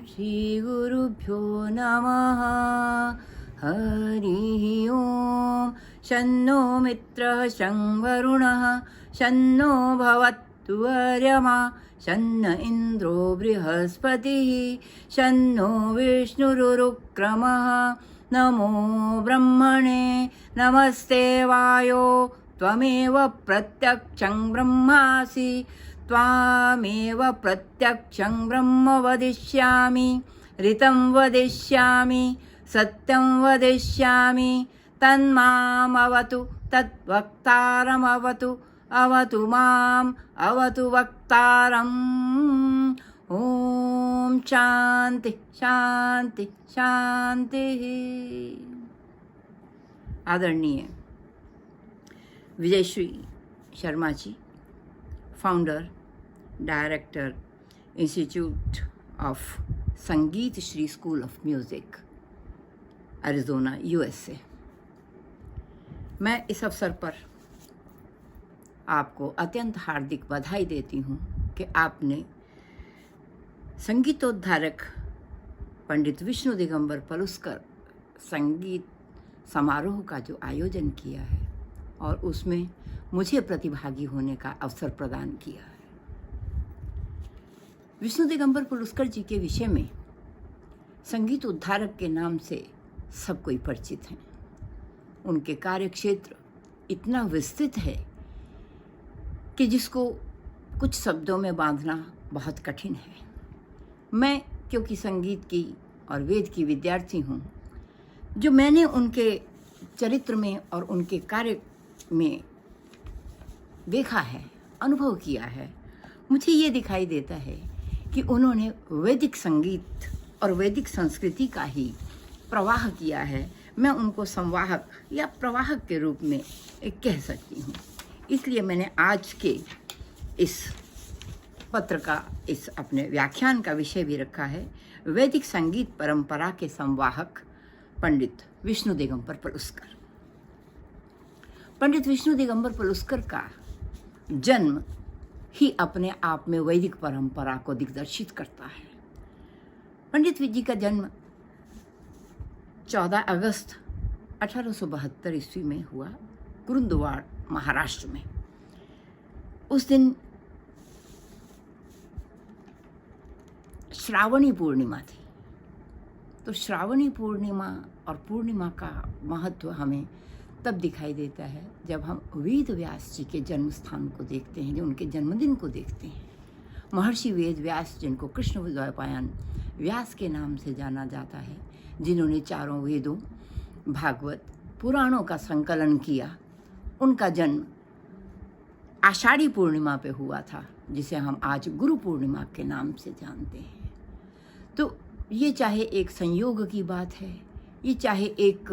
श्रीगुरुभ्यो नमः। हरिः ओं। शन्नो मित्रः शं वरुणः शन्नो भवतु वर्यमा शन्न इन्द्रो बृहस्पतिः शन्नो विष्णुरुक्रमः। नमो ब्रह्मणे नमस्ते वायो त्वमेव प्रत्यक्षं ब्रह्मासि त्वामेव प्रत्यक्षं ब्रह्म वदिष्यामि ऋतं वदिष्यामि सत्यं वदिष्यामि तन्मामवतु तद्वक्तारमवतु अवतु माम् अवतु वक्तारम्। ॐ शान्ति शान्ति शान्तिः। आदरणीय Vijayshree Sharma ji, founder director institute of Sangeet Shri school of music, Arizona, USA. मैं इस अवसर पर आपको अत्यंत हार्दिक बधाई देती हूँ कि आपने संगीतोद्धारक पंडित विष्णु दिगंबर पलुस्कर संगीत समारोह का जो आयोजन किया है और उसमें मुझे प्रतिभागी होने का अवसर प्रदान किया है। विष्णु दिगंबर पलुस्कर जी के विषय में संगीत उद्धारक के नाम से सब कोई परिचित हैं। उनके कार्यक्षेत्र इतना विस्तृत है कि जिसको कुछ शब्दों में बांधना बहुत कठिन है। मैं क्योंकि संगीत की और वेद की विद्यार्थी हूँ, जो मैंने उनके चरित्र में और उनके कार्य में देखा है, अनुभव किया है, मुझे ये दिखाई देता है कि उन्होंने वैदिक संगीत और वैदिक संस्कृति का ही प्रवाह किया है। मैं उनको संवाहक या प्रवाहक के रूप में कह सकती हूँ। इसलिए मैंने आज के इस पत्र का, इस अपने व्याख्यान का विषय भी रखा है वैदिक संगीत परंपरा के संवाहक पंडित विष्णु दिगंबर पलुस्कर। पंडित विष्णु दिगंबर पलुस्कर का जन्म ही अपने आप में वैदिक परंपरा को दिग्दर्शित करता है। पंडित जी का जन्म 14 अगस्त 1872 ईस्वी में हुआ, कुरुंदवाड़, महाराष्ट्र में। उस दिन श्रावणी पूर्णिमा थी। तो श्रावणी पूर्णिमा और पूर्णिमा का महत्व हमें तब दिखाई देता है जब हम वेद व्यास जी के जन्म स्थान को देखते हैं, जो उनके जन्मदिन को देखते हैं। महर्षि वेद व्यास, जिनको कृष्ण द्वैपायन व्यास के नाम से जाना जाता है, जिन्होंने चारों वेदों, भागवत, पुराणों का संकलन किया, उनका जन्म आषाढ़ी पूर्णिमा पे हुआ था, जिसे हम आज गुरु पूर्णिमा के नाम से जानते हैं। तो ये चाहे एक संयोग की बात है, ये चाहे एक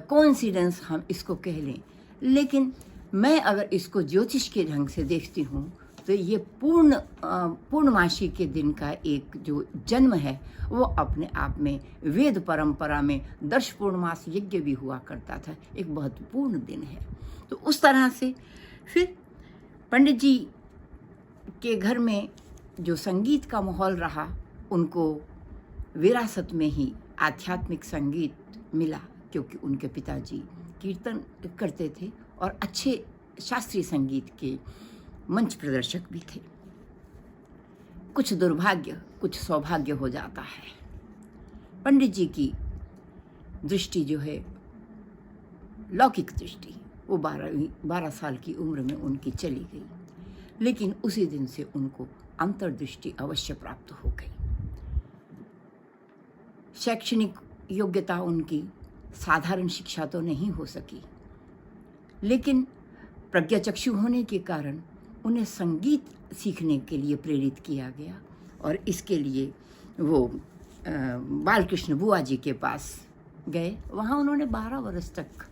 कोइंसिडेंस हम इसको कह लें, लेकिन मैं अगर इसको ज्योतिष के ढंग से देखती हूँ तो ये पूर्णमासी के दिन का एक जो जन्म है वो अपने आप में वेद परंपरा में दर्श पूर्णमास यज्ञ भी हुआ करता था, एक महत्वपूर्ण दिन है। तो उस तरह से फिर पंडित जी के घर में जो संगीत का माहौल रहा, उनको विरासत में ही आध्यात्मिक संगीत मिला, क्योंकि उनके पिताजी कीर्तन करते थे और अच्छे शास्त्रीय संगीत के मंच प्रदर्शक भी थे। कुछ दुर्भाग्य कुछ सौभाग्य हो जाता है। पंडित जी की दृष्टि जो है, लौकिक दृष्टि, वो 12 साल की उम्र में उनकी चली गई, लेकिन उसी दिन से उनको अंतर्दृष्टि अवश्य प्राप्त हो गई। शैक्षणिक योग्यता उनकी साधारण शिक्षा तो नहीं हो सकी, लेकिन प्रज्ञाचक्षु होने के कारण उन्हें संगीत सीखने के लिए प्रेरित किया गया और इसके लिए वो बालकृष्ण बुआ जी के पास गए। वहाँ उन्होंने 12 वर्ष तक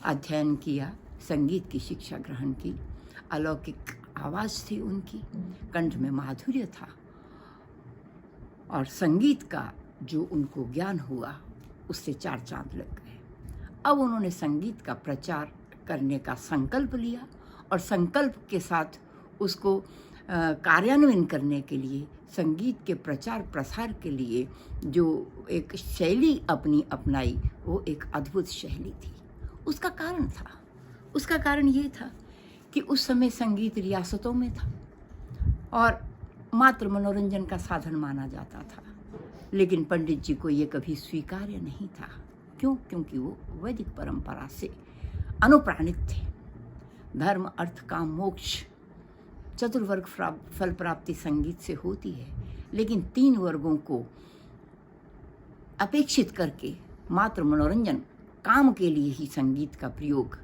अध्ययन किया, संगीत की शिक्षा ग्रहण की। अलौकिक आवाज़ थी उनकी, कंठ में माधुर्य था और संगीत का जो उनको ज्ञान हुआ उससे 4 चांद लग गए। अब उन्होंने संगीत का प्रचार करने का संकल्प लिया और संकल्प के साथ उसको कार्यान्वयन करने के लिए संगीत के प्रचार प्रसार के लिए जो एक शैली अपनी अपनाई, वो एक अद्भुत शैली थी। उसका कारण ये था कि उस समय संगीत रियासतों में था और मात्र मनोरंजन का साधन माना जाता था। लेकिन पंडित जी को ये कभी स्वीकार्य नहीं था। क्यों? क्योंकि वो वैदिक परंपरा से अनुप्राणित थे। धर्म, अर्थ, काम, मोक्ष, चतुर्वर्ग फल प्राप्ति संगीत से होती है, लेकिन 3 वर्गों को अपेक्षित करके मात्र मनोरंजन, काम के लिए ही संगीत का प्रयोग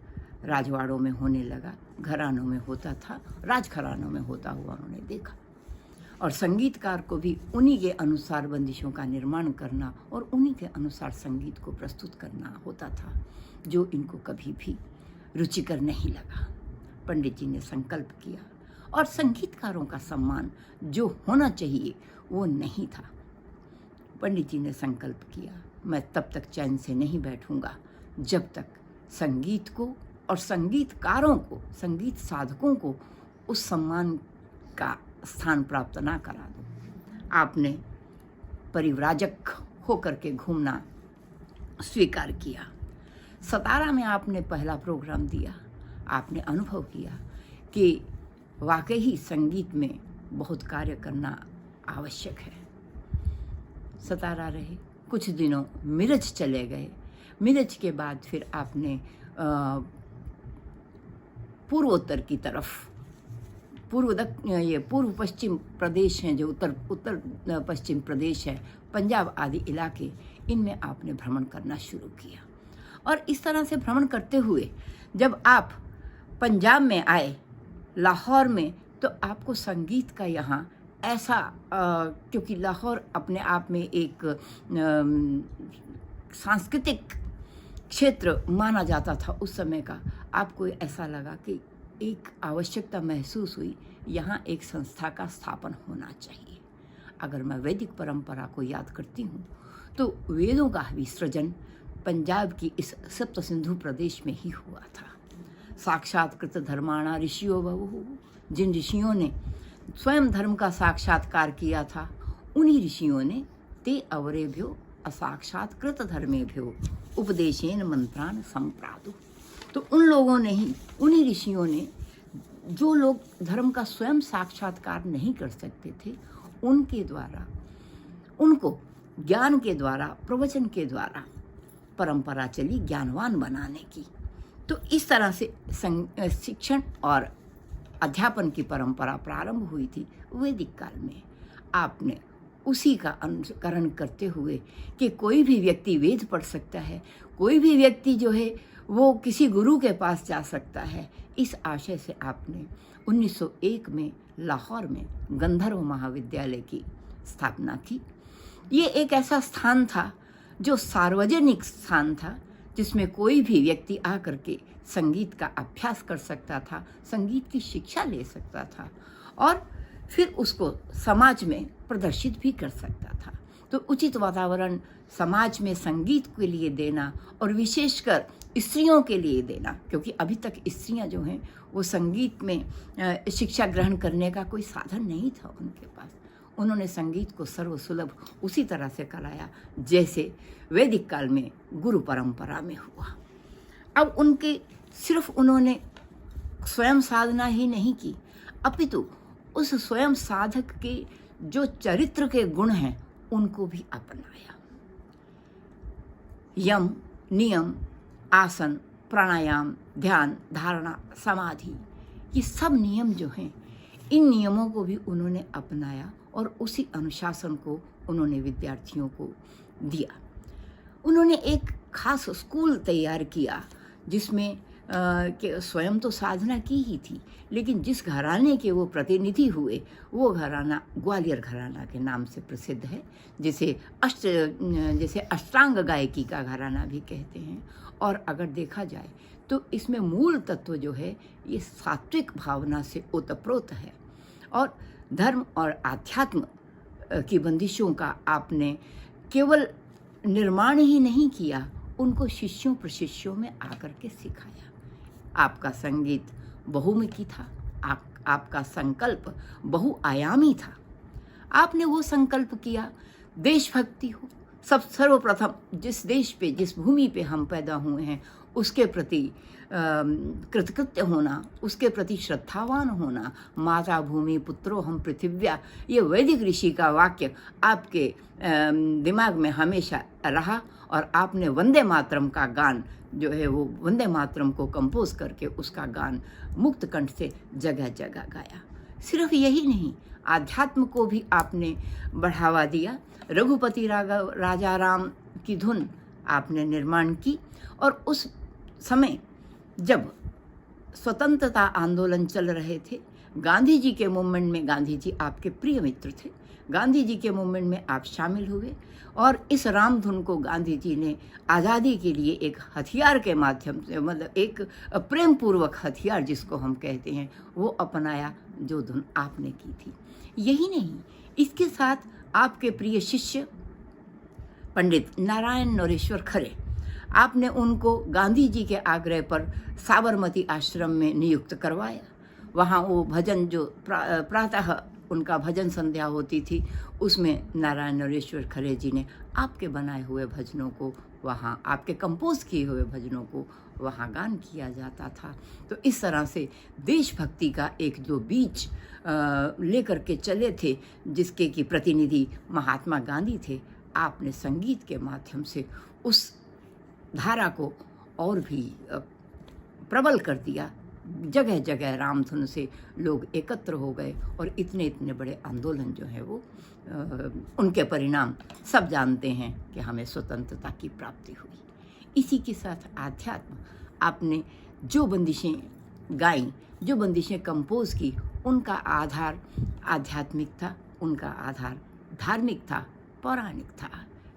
राजवाड़ों में होने लगा, घरानों में होता था, राजघरानों में होता हुआ उन्होंने देखा। और संगीतकार को भी उन्हीं के अनुसार बंदिशों का निर्माण करना और उन्हीं के अनुसार संगीत को प्रस्तुत करना होता था, जो इनको कभी भी रुचिकर नहीं लगा। पंडित जी ने संकल्प किया और संगीतकारों का सम्मान जो होना चाहिए वो नहीं था। पंडित जी ने संकल्प किया, मैं तब तक चैन से नहीं बैठूंगा जब तक संगीत को और संगीतकारों को, संगीत साधकों को उस सम्मान का स्थान प्राप्त ना करा दूं। आपने परिव्राजक होकर के घूमना स्वीकार किया। सतारा में आपने पहला प्रोग्राम दिया। आपने अनुभव किया कि वाकई ही संगीत में बहुत कार्य करना आवश्यक है। सतारा रहे, कुछ दिनों मिरज चले गए। मिरज के बाद फिर आपने पूर्वोत्तर की तरफ, पूर्व पश्चिम प्रदेश हैं, जो उत्तर पश्चिम प्रदेश है, पंजाब आदि इलाके, इनमें आपने भ्रमण करना शुरू किया। और इस तरह से भ्रमण करते हुए जब आप पंजाब में आए, लाहौर में, तो आपको संगीत का यहाँ ऐसा क्योंकि लाहौर अपने आप में एक सांस्कृतिक क्षेत्र माना जाता था उस समय का, आपको ऐसा लगा कि एक आवश्यकता महसूस हुई, यहाँ एक संस्था का स्थापन होना चाहिए। अगर मैं वैदिक परंपरा को याद करती हूँ तो वेदों का भी सृजन पंजाब की इस सप्त सिंधु प्रदेश में ही हुआ था। साक्षात कृत धर्माणा ऋषियों बहु, जिन ऋषियों ने स्वयं धर्म का साक्षात्कार किया था, उन्हीं ऋषियों ने ते अवरेभ्यो असाक्षात कृत धर्मेभ्यो उपदेशेन मंत्रान संप्रादु। तो उन लोगों ने ही, उन्हीं ऋषियों ने, जो लोग धर्म का स्वयं साक्षात्कार नहीं कर सकते थे, उनके द्वारा, उनको ज्ञान के द्वारा, प्रवचन के द्वारा परंपरा चली ज्ञानवान बनाने की। तो इस तरह से शिक्षण और अध्यापन की परंपरा प्रारंभ हुई थी वैदिक काल में। आपने उसी का अनुकरण करते हुए कि कोई भी व्यक्ति वेद पढ़ सकता है, कोई भी व्यक्ति जो है वो किसी गुरु के पास जा सकता है, इस आशय से आपने 1901 में लाहौर में गंधर्व महाविद्यालय की स्थापना की। ये एक ऐसा स्थान था जो सार्वजनिक स्थान था, जिसमें कोई भी व्यक्ति आकर के संगीत का अभ्यास कर सकता था, संगीत की शिक्षा ले सकता था और फिर उसको समाज में प्रदर्शित भी कर सकता था। तो उचित वातावरण समाज में संगीत के लिए देना और विशेषकर स्त्रियों के लिए देना, क्योंकि अभी तक स्त्रियां जो हैं वो संगीत में शिक्षा ग्रहण करने का कोई साधन नहीं था उनके पास। उन्होंने संगीत को सर्वसुलभ उसी तरह से कराया जैसे वैदिक काल में गुरु परंपरा में हुआ। अब उनके सिर्फ उन्होंने स्वयं साधना ही नहीं की, अपितु उस स्वयं साधक के जो चरित्र के गुण हैं उनको भी अपनाया। यम, नियम, आसन, प्राणायाम, ध्यान, धारणा, समाधि, ये सब नियम जो हैं, इन नियमों को भी उन्होंने अपनाया और उसी अनुशासन को उन्होंने विद्यार्थियों को दिया। उन्होंने एक खास स्कूल तैयार किया जिसमें कि स्वयं तो साधना की ही थी, लेकिन जिस घराने के वो प्रतिनिधि हुए वो घराना ग्वालियर घराना के नाम से प्रसिद्ध है, जैसे अष्टांग गायकी का घराना भी कहते हैं। और अगर देखा जाए तो इसमें मूल तत्व जो है ये सात्विक भावना से ओतप्रोत है और धर्म और आध्यात्म की बंदिशों का आपने केवल निर्माण ही नहीं किया, उनको शिष्यों प्रशिष्यों में आकर के सिखाया। आपका संगीत बहुमुखी था, आपका संकल्प बहुआयामी था। आपने वो संकल्प किया, देशभक्ति हो, सब सर्वप्रथम जिस देश पे, जिस भूमि पे हम पैदा हुए हैं उसके प्रति कृतकृत्य होना, उसके प्रति श्रद्धावान होना। माता भूमि पुत्रो हम पृथिव्या, ये वैदिक ऋषि का वाक्य आपके दिमाग में हमेशा रहा और आपने वंदे मातरम का गान जो है वो वंदे मातरम को कंपोज करके उसका गान मुक्त कंठ से जगह जगह गाया। सिर्फ यही नहीं, आध्यात्म को भी आपने बढ़ावा दिया। रघुपति राजा राम की धुन आपने निर्माण की और उस समय जब स्वतंत्रता आंदोलन चल रहे थे, गांधी जी के मूवमेंट में, गांधी जी आपके प्रिय मित्र थे, गांधी जी के मूवमेंट में आप शामिल हुए और इस राम धुन को गांधी जी ने आज़ादी के लिए एक हथियार के माध्यम से, मतलब एक प्रेम पूर्वक हथियार जिसको हम कहते हैं, वो अपनाया जो धुन आपने की थी। यही नहीं, इसके साथ आपके प्रिय शिष्य पंडित नारायण नरेश्वर खरे, आपने उनको गांधी जी के आग्रह पर साबरमती आश्रम में नियुक्त करवाया। वहाँ वो भजन जो प्रातः उनका भजन संध्या होती थी, उसमें नारायण नरेश्वर खरे जी ने आपके बनाए हुए भजनों को वहाँ, आपके कंपोज किए हुए भजनों को वहाँ गान किया जाता था। तो इस तरह से देशभक्ति का एक जो बीज लेकर के चले थे, जिसके की प्रतिनिधि महात्मा गांधी थे, आपने संगीत के माध्यम से उस धारा को और भी प्रबल कर दिया। जगह जगह रामधुन से लोग एकत्र हो गए और इतने इतने बड़े आंदोलन जो है वो उनके परिणाम सब जानते हैं कि हमें स्वतंत्रता की प्राप्ति हुई। इसी के साथ आध्यात्म, आपने जो बंदिशें गाई, जो बंदिशें कंपोज की, उनका आधार आध्यात्मिक था, उनका आधार धार्मिक था, पौराणिक था।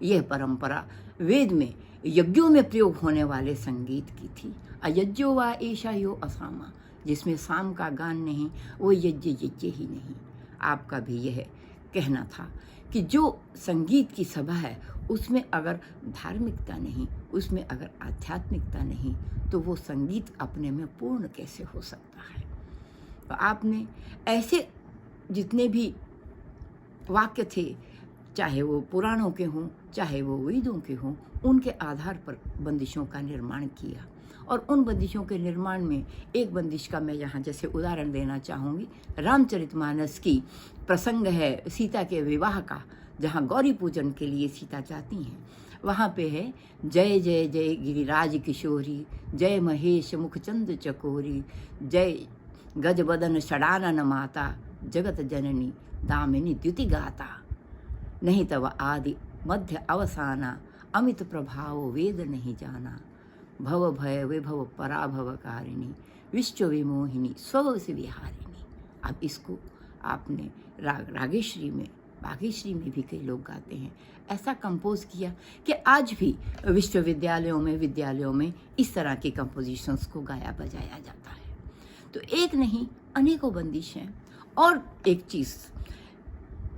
यह परंपरा वेद में यज्ञों में प्रयोग होने वाले संगीत की थी। अयज्ञो वा एषा यो असामा, जिसमें साम का गान नहीं, वो यज्ञ ही नहीं। आपका भी यह कहना था कि जो संगीत की सभा है उसमें अगर धार्मिकता नहीं, उसमें अगर आध्यात्मिकता नहीं, तो वो संगीत अपने में पूर्ण कैसे हो सकता है। तो आपने ऐसे जितने भी वाक्य थे, चाहे वो पुराणों के हों, चाहे वो वेदों के हों, उनके आधार पर बंदिशों का निर्माण किया। और उन बंदिशों के निर्माण में एक बंदिश का मैं यहाँ जैसे उदाहरण देना चाहूँगी। रामचरितमानस की प्रसंग है सीता के विवाह का, जहाँ गौरी पूजन के लिए सीता जाती हैं। वहाँ पे है जय जय जय गिरिराज किशोरी, जय महेश मुखचंद चकोरी, जय गजबदन षडानन माता, जगत जननी दामिनी द्युति गाता, नहीं तब आदि मध्य अवसाना, अमित प्रभाव वेद नहीं जाना, भव भय विभव पराभवकारिणी, विश्व विमोहिनी स्वस विहारिणी। अब इसको आपने रागेश्वरी में, बागेश्वरी में भी कई लोग गाते हैं। ऐसा कंपोज किया कि आज भी विश्वविद्यालयों में, विद्यालयों में इस तरह की कंपोजिशंस को गाया बजाया जाता है। तो एक नहीं, अनेकों बंदिश हैं। और एक चीज़,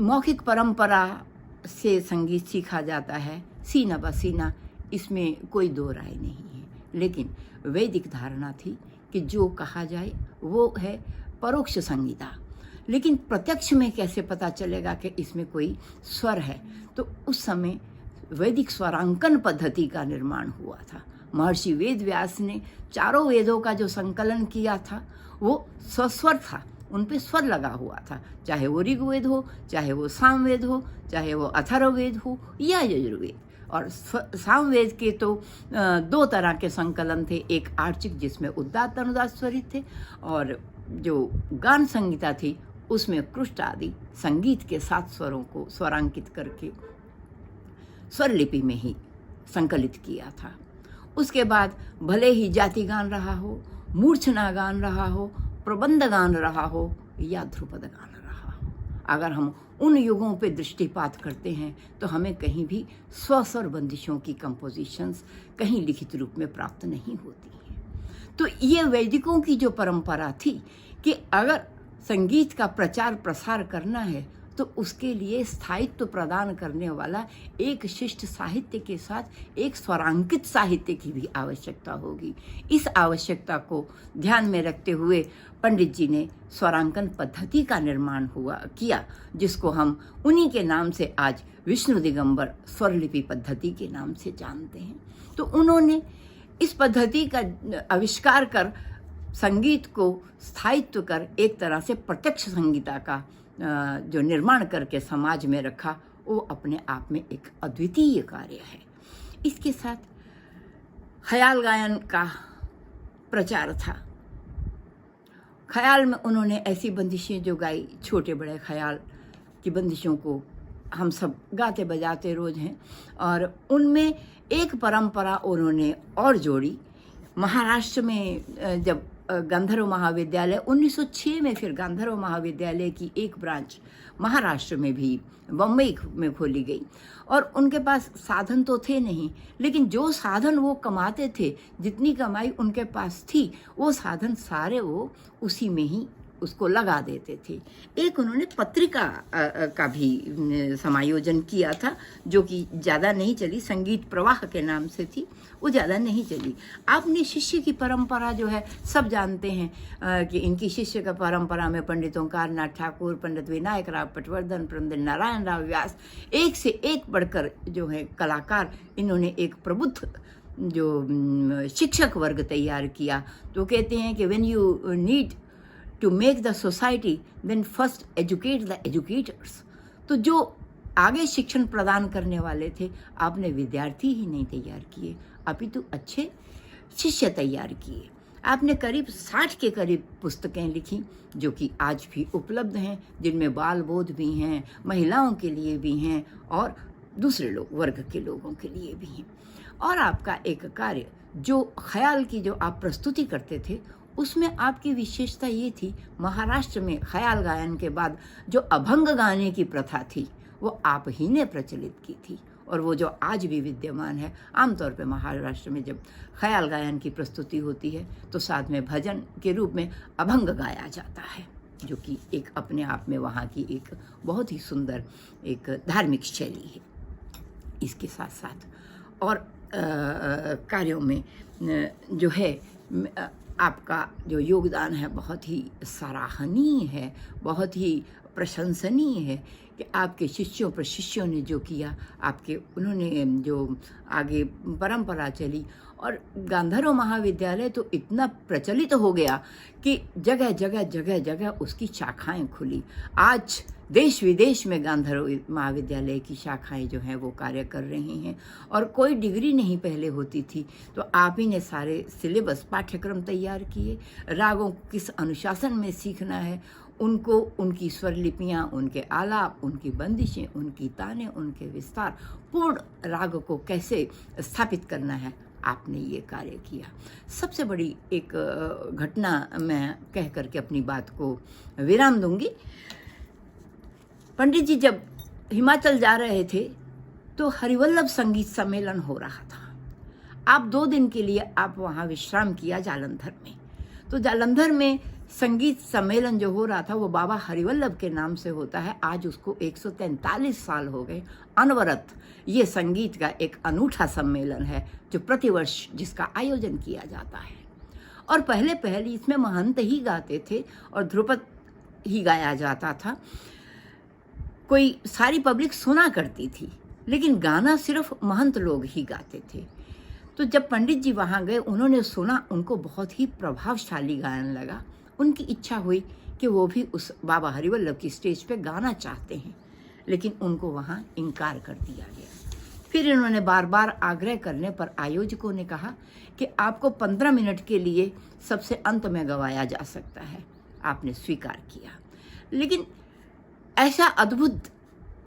मौखिक परंपरा से संगीत सीखा जाता है, सीना बसीना, इसमें कोई दो राय नहीं है। लेकिन वैदिक धारणा थी कि जो कहा जाए वो है परोक्ष संगीता। लेकिन प्रत्यक्ष में कैसे पता चलेगा कि इसमें कोई स्वर है? तो उस समय वैदिक स्वरांकन पद्धति का निर्माण हुआ था। महर्षि वेद व्यास ने चारों वेदों का जो संकलन किया था वो स्वस्वर था, उन पे स्वर लगा हुआ था। चाहे वो ऋग्वेद हो, चाहे वो सामवेद हो, चाहे वो अथर्ववेद हो या यजुर्वेद। और सामवेद के तो दो तरह के संकलन थे, एक आर्चिक जिसमें उदात्त अनुदात स्वरित थे, और जो गान संगीता थी उसमें कृष्ट आदि संगीत के 7 स्वरों को स्वरांकित करके स्वर लिपि में ही संकलित किया था। उसके बाद भले ही जाति गान रहा हो, मूर्छना गान रहा हो, प्रबंध गान रहा हो या ध्रुपद गान रहा हो, अगर हम उन युगों पे दृष्टिपात करते हैं तो हमें कहीं भी स्वस्वर बंदिशों की कंपोजिशंस कहीं लिखित रूप में प्राप्त नहीं होती हैं। तो ये वैदिकों की जो परंपरा थी कि अगर संगीत का प्रचार प्रसार करना है तो उसके लिए स्थायित्व प्रदान करने वाला एक शिष्ट साहित्य के साथ एक स्वरांकित साहित्य की भी आवश्यकता होगी। इस आवश्यकता को ध्यान में रखते हुए पंडित जी ने स्वरांकन पद्धति का निर्माण किया, जिसको हम उन्हीं के नाम से आज विष्णु दिगंबर स्वरलिपि पद्धति के नाम से जानते हैं। तो उन्होंने इस पद्धति का आविष्कार कर संगीत को स्थायित्व कर एक तरह से प्रत्यक्ष संगीता का जो निर्माण करके समाज में रखा, वो अपने आप में एक अद्वितीय कार्य है। इसके साथ ख्याल गायन का प्रचार था। ख्याल में उन्होंने ऐसी बंदिशें जो गाई, छोटे बड़े ख्याल की बंदिशों को हम सब गाते बजाते रोज हैं, और उनमें एक परंपरा उन्होंने और जोड़ी। महाराष्ट्र में जब गांधर्व महाविद्यालय 1906 में फिर गांधर्व महाविद्यालय की एक ब्रांच महाराष्ट्र में भी बम्बई में खोली गई, और उनके पास साधन तो थे नहीं, लेकिन जो साधन वो कमाते थे, जितनी कमाई उनके पास थी, वो साधन सारे वो उसी में ही उसको लगा देते थे। एक उन्होंने पत्रिका का भी समायोजन किया था, जो कि ज़्यादा नहीं चली, संगीत प्रवाह के नाम से थी, वो ज़्यादा नहीं चली। आपने शिष्य की परंपरा जो है सब जानते हैं कि इनकी शिष्य का परंपरा में पंडित ओंकारनाथ ठाकुर, पंडित विनायक राव पटवर्धन, पंडित नारायण राव व्यास, एक से एक बढ़कर जो है कलाकार, इन्होंने एक प्रबुद्ध जो शिक्षक वर्ग तैयार किया। तो कहते हैं कि when you need to make the society, then first educate the educators। तो जो आगे शिक्षण प्रदान करने वाले थे, आपने विद्यार्थी ही नहीं तैयार किए, अपितु अच्छे शिष्य तैयार किए। आपने करीब 60 के करीब पुस्तकें लिखी, जो कि आज भी उपलब्ध हैं, जिनमें बाल बोध भी हैं, महिलाओं के लिए भी हैं, और दूसरे वर्ग के लोगों के लिए भी हैं। और आपका एक कार्य जो ख्याल की जो आप प्रस्तुति करते थे, उसमें आपकी विशेषता ये थी, महाराष्ट्र में ख्याल गायन के बाद जो अभंग गाने की प्रथा थी, वो आप ही ने प्रचलित की थी, और वो जो आज भी विद्यमान है। आमतौर पे महाराष्ट्र में जब ख्याल गायन की प्रस्तुति होती है, तो साथ में भजन के रूप में अभंग गाया जाता है, जो कि एक अपने आप में वहाँ की एक बहुत ही सुंदर एक धार्मिक शैली है। इसके साथ साथ और कार्यों में जो है आपका जो योगदान है बहुत ही सराहनीय है, बहुत ही प्रशंसनीय है कि आपके शिष्यों पर शिष्यों ने जो किया, उन्होंने जो आगे परंपरा चली, और गांधर्व महाविद्यालय तो इतना प्रचलित हो गया कि जगह जगह उसकी शाखाएं खुली। आज देश विदेश में गांधर्व महाविद्यालय की शाखाएं जो हैं वो कार्य कर रही हैं, और कोई डिग्री नहीं पहले होती थी, तो आप ही ने सारे सिलेबस पाठ्यक्रम तैयार किए। रागों को किस अनुशासन में सीखना है, उनको उनकी स्वरलिपियाँ, उनके आलाप, उनकी बंदिशें, उनकी ताने, उनके विस्तार, पूर्ण राग को कैसे स्थापित करना है, आपने ये कार्य किया। सबसे बड़ी एक घटना मैं कह करके अपनी बात को विराम दूंगी। पंडित जी जब हिमाचल जा रहे थे, तो हरिवल्लभ संगीत सम्मेलन हो रहा था। आप 2 दिन के लिए आप वहाँ विश्राम किया जालंधर में। तो जालंधर में संगीत सम्मेलन जो हो रहा था, वो बाबा हरिवल्लभ के नाम से होता है। आज उसको 143 साल हो गए अनवरत। ये संगीत का एक अनूठा सम्मेलन है, जो प्रतिवर्ष जिसका आयोजन किया जाता है। और पहले इसमें महंत ही गाते थे, और ध्रुपद ही गाया जाता था। कोई सारी पब्लिक सुना करती थी, लेकिन गाना सिर्फ महंत लोग ही गाते थे। तो जब पंडित जी वहाँ गए, उन्होंने सुना, उनको बहुत ही प्रभावशाली गायन लगा। उनकी इच्छा हुई कि वो भी उस बाबा हरिवल्लभ की स्टेज पे गाना चाहते हैं, लेकिन उनको वहाँ इनकार कर दिया गया। फिर इन्होंने बार बार आग्रह करने पर आयोजकों ने कहा कि आपको 15 मिनट के लिए सबसे अंत में गवाया जा सकता है। आपने स्वीकार किया, लेकिन ऐसा अद्भुत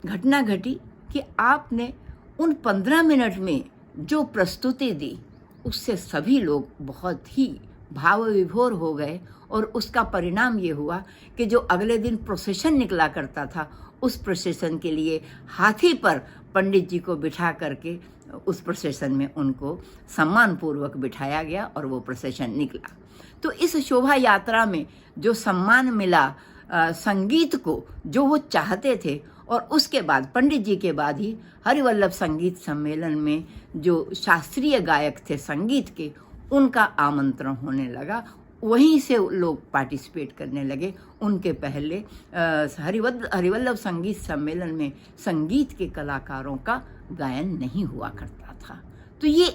घटना घटी कि आपने उन 15 मिनट में जो प्रस्तुति दी, उससे सभी लोग बहुत ही भाव विभोर हो गए, और उसका परिणाम ये हुआ कि जो अगले दिन प्रोसेशन निकला करता था, उस प्रोसेशन के लिए हाथी पर पंडित जी को बिठा करके उस प्रोसेशन में उनको सम्मानपूर्वक बिठाया गया, और वो प्रोसेशन निकला। तो इस शोभा यात्रा में जो सम्मान मिला, संगीत को जो वो चाहते थे, और उसके बाद पंडित जी के बाद ही हरिवल्लभ संगीत सम्मेलन में जो शास्त्रीय गायक थे संगीत के, उनका आमंत्रण होने लगा। वहीं से लोग पार्टिसिपेट करने लगे। उनके पहले हरिवल्लभ संगीत सम्मेलन में संगीत के कलाकारों का गायन नहीं हुआ करता था। तो ये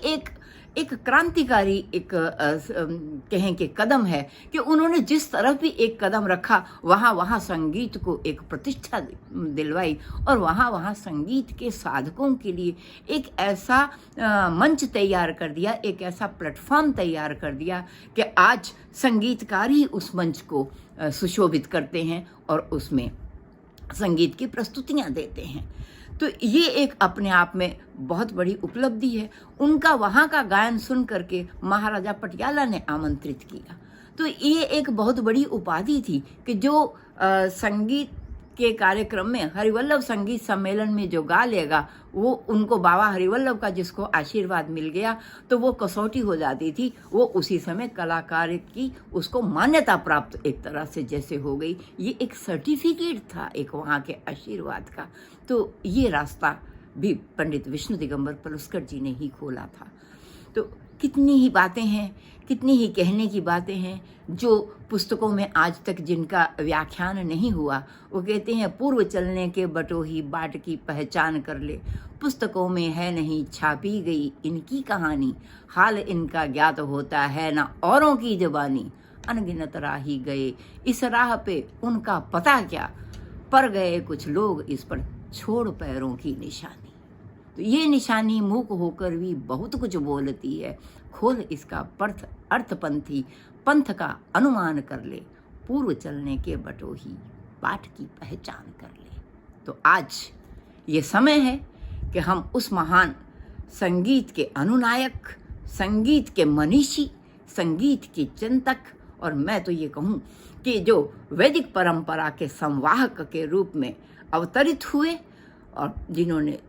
एक क्रांतिकारी कहें कि कदम है कि उन्होंने जिस तरफ भी एक कदम रखा वहाँ संगीत को एक प्रतिष्ठा दिलवाई, और वहाँ संगीत के साधकों के लिए एक ऐसा मंच तैयार कर दिया, एक ऐसा प्लेटफॉर्म तैयार कर दिया कि आज संगीतकार ही उस मंच को सुशोभित करते हैं और उसमें संगीत की प्रस्तुतियाँ देते हैं। तो ये एक अपने आप में बहुत बड़ी उपलब्धि है। उनका वहाँ का गायन सुन करके महाराजा पटियाला ने आमंत्रित किया। तो ये एक बहुत बड़ी उपाधि थी कि जो संगीत के कार्यक्रम में हरिवल्लभ संगीत सम्मेलन में जो गा लेगा, वो उनको बाबा हरिवल्लभ का जिसको आशीर्वाद मिल गया, तो वो कसौटी हो जाती थी। वो उसी समय कलाकार की उसको मान्यता प्राप्त एक तरह से जैसे हो गई। ये एक सर्टिफिकेट था एक वहाँ के आशीर्वाद का। तो ये रास्ता भी पंडित विष्णु दिगंबर पलुस्कर जी ने ही खोला था। तो कितनी ही बातें हैं, कितनी ही कहने की बातें हैं जो पुस्तकों में आज तक जिनका व्याख्यान नहीं हुआ। वो कहते हैं, पूर्व चलने के बटोही बाट की पहचान कर ले, पुस्तकों में है नहीं छापी गई इनकी कहानी, हाल इनका ज्ञात होता है ना औरों की ज़बानी, अनगिनत राही गए इस राह पे उनका पता क्या, पर गए कुछ लोग इस पर छोड़ पैरों की निशानी। तो ये निशानी मूक होकर भी बहुत कुछ बोलती है, खोल इसका अर्थपंथी पंथ का अनुमान कर ले, पूर्व चलने के बटोही बाट की पहचान कर ले। तो आज ये समय है कि हम उस महान संगीत के अनुनायक, संगीत के मनीषी, संगीत के चिंतक, और मैं तो ये कहूँ कि जो वैदिक परंपरा के संवाहक के रूप में अवतरित हुए और जिन्होंने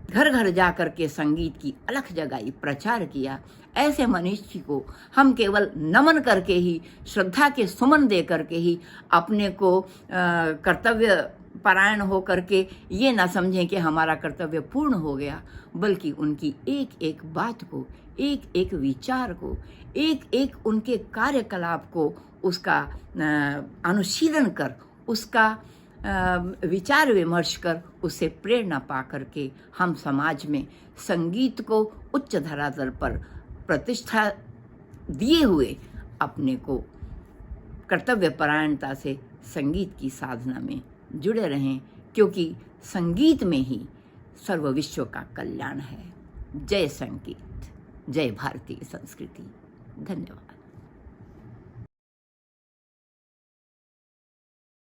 घर घर जा कर के संगीत की अलख जगाई, प्रचार किया, ऐसे मनीषी को हम केवल नमन करके ही, श्रद्धा के सुमन दे करके ही अपने को कर्तव्य परायण हो करके ये ना समझें कि हमारा कर्तव्य पूर्ण हो गया, बल्कि उनकी एक एक बात को, एक एक विचार को, एक एक उनके कार्यकलाप को, उसका अनुशीलन कर, उसका विचार विमर्श कर, उससे प्रेरणा पा करके हम समाज में संगीत को उच्च धरातल पर प्रतिष्ठा दिए हुए अपने को कर्तव्य परायणता से संगीत की साधना में जुड़े रहें, क्योंकि संगीत में ही सर्व विश्व का कल्याण है। जय संगीत, जय भारतीय संस्कृति। धन्यवाद।